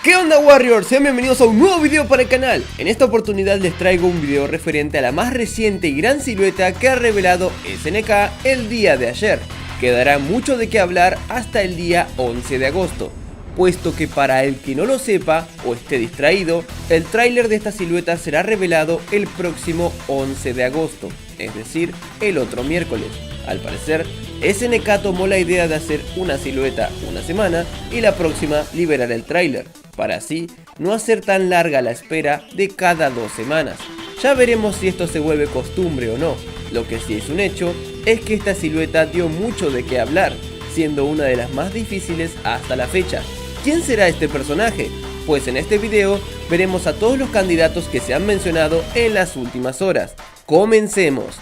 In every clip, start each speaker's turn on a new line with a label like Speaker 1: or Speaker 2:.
Speaker 1: ¿Qué onda Warriors? Sean bienvenidos a un nuevo video para el canal. En esta oportunidad les traigo un video referente a la más reciente y gran silueta que ha revelado SNK el día de ayer. Quedará mucho de qué hablar hasta el día 11 de agosto, puesto que para el que no lo sepa o esté distraído, el tráiler de esta silueta será revelado el próximo 11 de agosto, es decir, el otro miércoles. Al parecer, SNK tomó la idea de hacer una silueta una semana y la próxima liberar el tráiler, para así no hacer tan larga la espera de cada 2 semanas. Ya veremos si esto se vuelve costumbre o no. Lo que sí es un hecho es que esta silueta dio mucho de qué hablar, siendo una de las más difíciles hasta la fecha. ¿Quién será este personaje? Pues en este video veremos a todos los candidatos que se han mencionado en las últimas horas. ¡Comencemos!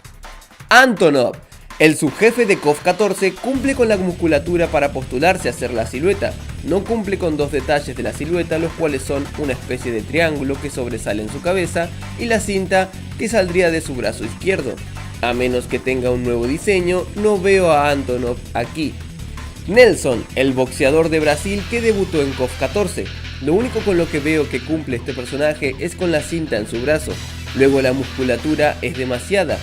Speaker 1: Antonov. El subjefe de KOF 14 cumple con la musculatura para postularse a ser la silueta. No cumple con dos detalles de la silueta, los cuales son una especie de triángulo que sobresale en su cabeza y la cinta que saldría de su brazo izquierdo. A menos que tenga un nuevo diseño, no veo a Antonov aquí. Nelson, el boxeador de Brasil que debutó en KOF 14. Lo único con lo que veo que cumple este personaje es con la cinta en su brazo. Luego la musculatura es demasiada.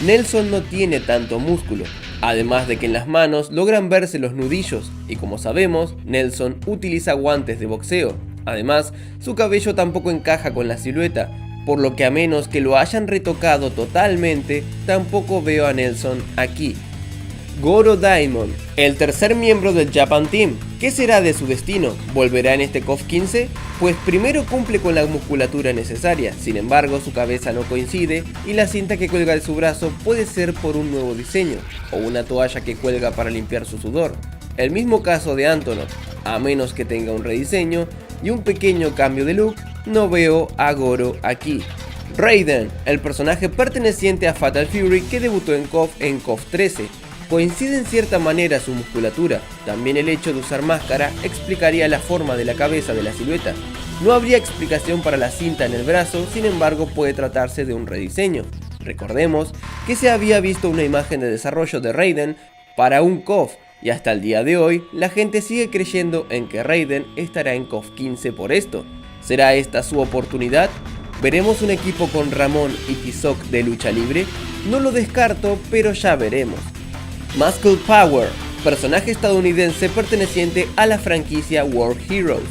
Speaker 1: Nelson no tiene tanto músculo, además de que en las manos logran verse los nudillos, y como sabemos, Nelson utiliza guantes de boxeo. Además, su cabello tampoco encaja con la silueta, por lo que a menos que lo hayan retocado totalmente, tampoco veo a Nelson aquí. Goro Diamond, el tercer miembro del Japan Team. ¿Qué será de su destino? ¿Volverá en este KOF 15? Pues primero cumple con la musculatura necesaria, sin embargo su cabeza no coincide y la cinta que cuelga de su brazo puede ser por un nuevo diseño, o una toalla que cuelga para limpiar su sudor. El mismo caso de Antonov, a menos que tenga un rediseño y un pequeño cambio de look, no veo a Goro aquí. Raiden, el personaje perteneciente a Fatal Fury que debutó en KOF 13. Coincide en cierta manera su musculatura. También el hecho de usar máscara explicaría la forma de la cabeza de la silueta. No habría explicación para la cinta en el brazo, sin embargo puede tratarse de un rediseño. Recordemos que se había visto una imagen de desarrollo de Raiden para un KOF, y hasta el día de hoy la gente sigue creyendo en que Raiden estará en KOF 15 por esto. ¿Será esta su oportunidad? ¿Veremos un equipo con Ramón y T-Sock de lucha libre? No lo descarto, pero ya veremos. Muscle Power, personaje estadounidense perteneciente a la franquicia War Heroes.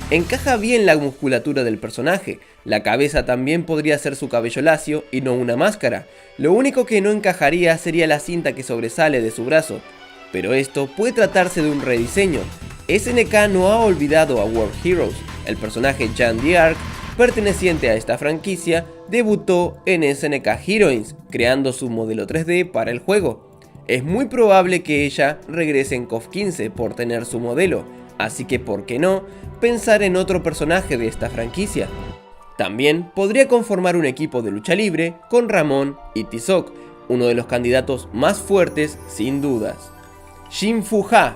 Speaker 1: Encaja bien la musculatura del personaje, la cabeza también podría ser su cabello lacio y no una máscara. Lo único que no encajaría sería la cinta que sobresale de su brazo, pero esto puede tratarse de un rediseño. SNK no ha olvidado a War Heroes. El personaje Jeanne d'Arc, perteneciente a esta franquicia, debutó en SNK Heroines, creando su modelo 3D para el juego. Es muy probable que ella regrese en KOF 15 por tener su modelo, así que ¿por qué no pensar en otro personaje de esta franquicia? También podría conformar un equipo de lucha libre con Ramón y T-Sock, uno de los candidatos más fuertes sin dudas. Shin Fu-Ha,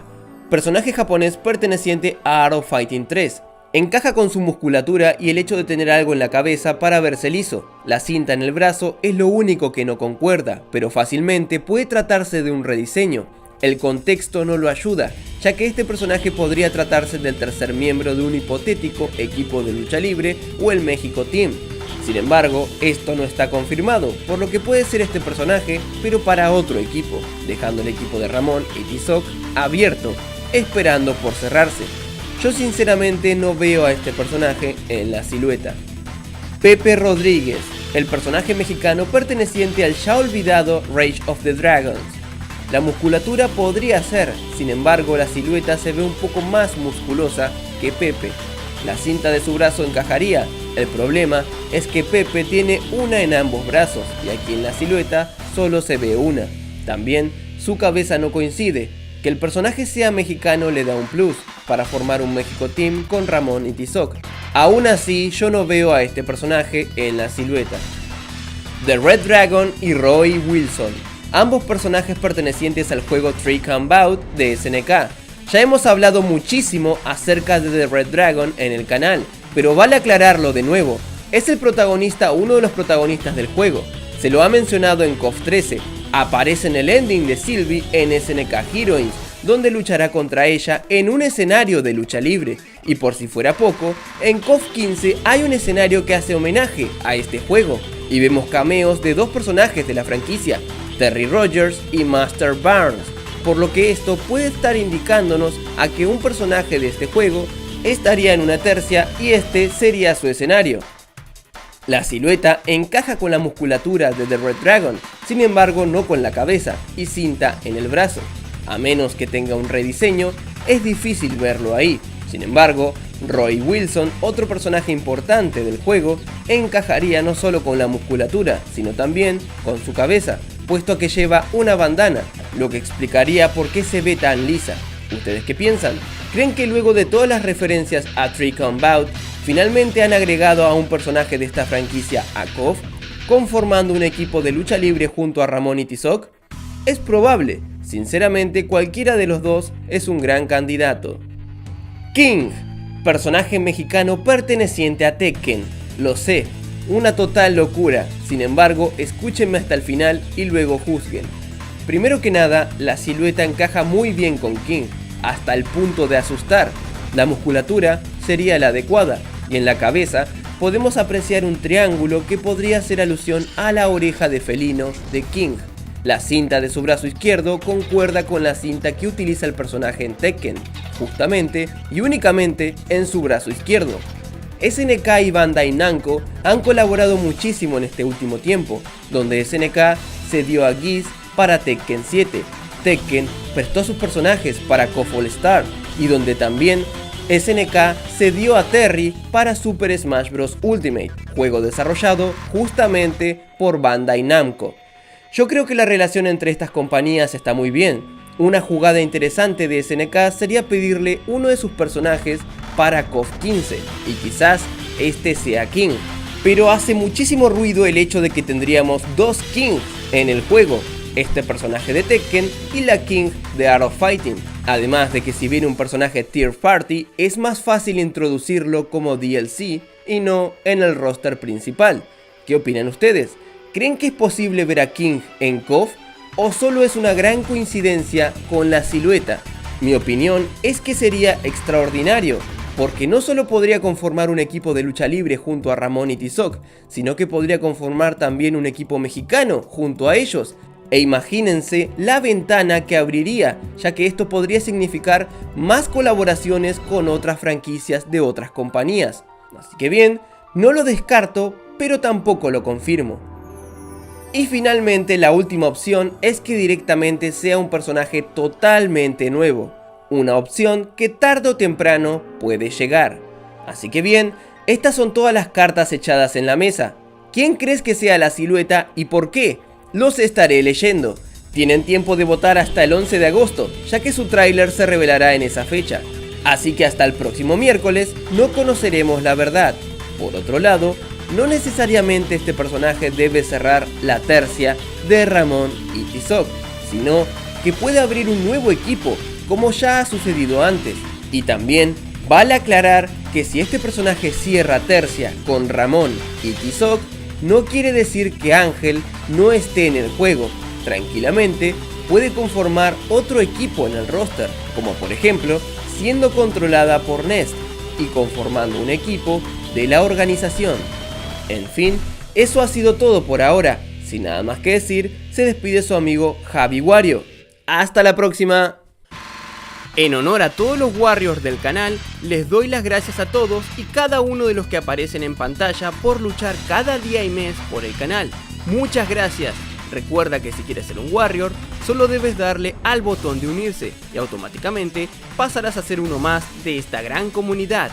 Speaker 1: personaje japonés perteneciente a Art of Fighting 3. Encaja con su musculatura y el hecho de tener algo en la cabeza para verse liso. La cinta en el brazo es lo único que no concuerda, pero fácilmente puede tratarse de un rediseño. El contexto no lo ayuda, ya que este personaje podría tratarse del tercer miembro de un hipotético equipo de lucha libre o el México Team. Sin embargo, esto no está confirmado, por lo que puede ser este personaje, pero para otro equipo, dejando el equipo de Ramón y T-Sock abierto, esperando por cerrarse. Yo sinceramente no veo a este personaje en la silueta. Pepe Rodríguez, el personaje mexicano perteneciente al ya olvidado Rage of the Dragons. La musculatura podría ser, sin embargo la silueta se ve un poco más musculosa que Pepe. La cinta de su brazo encajaría, el problema es que Pepe tiene una en ambos brazos y aquí en la silueta solo se ve una. También su cabeza no coincide. Que el personaje sea mexicano le da un plus para formar un México Team con Ramón y T-Sock. Aún así, yo no veo a este personaje en la silueta. The Red Dragon y Roy Wilson, ambos personajes pertenecientes al juego Trick and Bout de SNK. Ya hemos hablado muchísimo acerca de The Red Dragon en el canal, pero vale aclararlo de nuevo. Es el protagonista o uno de los protagonistas del juego. Se lo ha mencionado en KOF 13. Aparece en el ending de Sylvie en SNK Heroines, donde luchará contra ella en un escenario de lucha libre. Y por si fuera poco, en KOF 15 hay un escenario que hace homenaje a este juego, y vemos cameos de dos personajes de la franquicia, Terry Rogers y Master Barnes, por lo que esto puede estar indicándonos a que un personaje de este juego estaría en una tercia y este sería su escenario. La silueta encaja con la musculatura de The Red Dragon, sin embargo no con la cabeza y cinta en el brazo. A menos que tenga un rediseño, es difícil verlo ahí. Sin embargo, Roy Wilson, otro personaje importante del juego, encajaría no solo con la musculatura, sino también con su cabeza, puesto que lleva una bandana, lo que explicaría por qué se ve tan lisa. ¿Ustedes qué piensan? ¿Creen que luego de todas las referencias a Trick-on Bout, finalmente han agregado a un personaje de esta franquicia a KOF, conformando un equipo de lucha libre junto a Ramón y T-Sock? Es probable, sinceramente cualquiera de los dos es un gran candidato. King, personaje mexicano perteneciente a Tekken. Lo sé, una total locura, sin embargo escúchenme hasta el final y luego juzguen. Primero que nada, la silueta encaja muy bien con King, hasta el punto de asustar. La musculatura sería la adecuada, y en la cabeza podemos apreciar un triángulo que podría hacer alusión a la oreja de felino de King. La cinta de su brazo izquierdo concuerda con la cinta que utiliza el personaje en Tekken, justamente y únicamente en su brazo izquierdo. SNK y Bandai Namco han colaborado muchísimo en este último tiempo, donde SNK se dio a Geese para Tekken 7, Tekken prestó sus personajes para KOF All Star, y donde también SNK se dio a Terry para Super Smash Bros. Ultimate, juego desarrollado justamente por Bandai Namco. Yo creo que la relación entre estas compañías está muy bien. Una jugada interesante de SNK sería pedirle uno de sus personajes para KOF 15, y quizás este sea King. Pero hace muchísimo ruido el hecho de que tendríamos dos Kings en el juego, este personaje de Tekken y la King de Art of Fighting. Además de que si viene un personaje Tier Party, es más fácil introducirlo como DLC y no en el roster principal. ¿Qué opinan ustedes? ¿Creen que es posible ver a King en KOF o solo es una gran coincidencia con la silueta? Mi opinión es que sería extraordinario, porque no solo podría conformar un equipo de lucha libre junto a Ramón y T-Sock, sino que podría conformar también un equipo mexicano junto a ellos. E imagínense la ventana que abriría, ya que esto podría significar más colaboraciones con otras franquicias de otras compañías. Así que bien, no lo descarto, pero tampoco lo confirmo. Y finalmente la última opción es que directamente sea un personaje totalmente nuevo. Una opción que tarde o temprano puede llegar. Así que bien, estas son todas las cartas echadas en la mesa. ¿Quién crees que sea la silueta y por qué? Los estaré leyendo. Tienen tiempo de votar hasta el 11 de agosto, ya que su tráiler se revelará en esa fecha. Así que hasta el próximo miércoles no conoceremos la verdad. Por otro lado, no necesariamente este personaje debe cerrar la tercia de Ramón y T-Sock, sino que puede abrir un nuevo equipo, como ya ha sucedido antes. Y también vale aclarar que si este personaje cierra tercia con Ramón y T-Sock, no quiere decir que Ángel no esté en el juego. Tranquilamente puede conformar otro equipo en el roster, como por ejemplo siendo controlada por Nest y conformando un equipo de la organización. En fin, eso ha sido todo por ahora. Sin nada más que decir, se despide su amigo Javi Wario. ¡Hasta la próxima! En honor a todos los Warriors del canal, les doy las gracias a todos y cada uno de los que aparecen en pantalla por luchar cada día y mes por el canal. Muchas gracias. Recuerda que si quieres ser un Warrior, solo debes darle al botón de unirse y automáticamente pasarás a ser uno más de esta gran comunidad.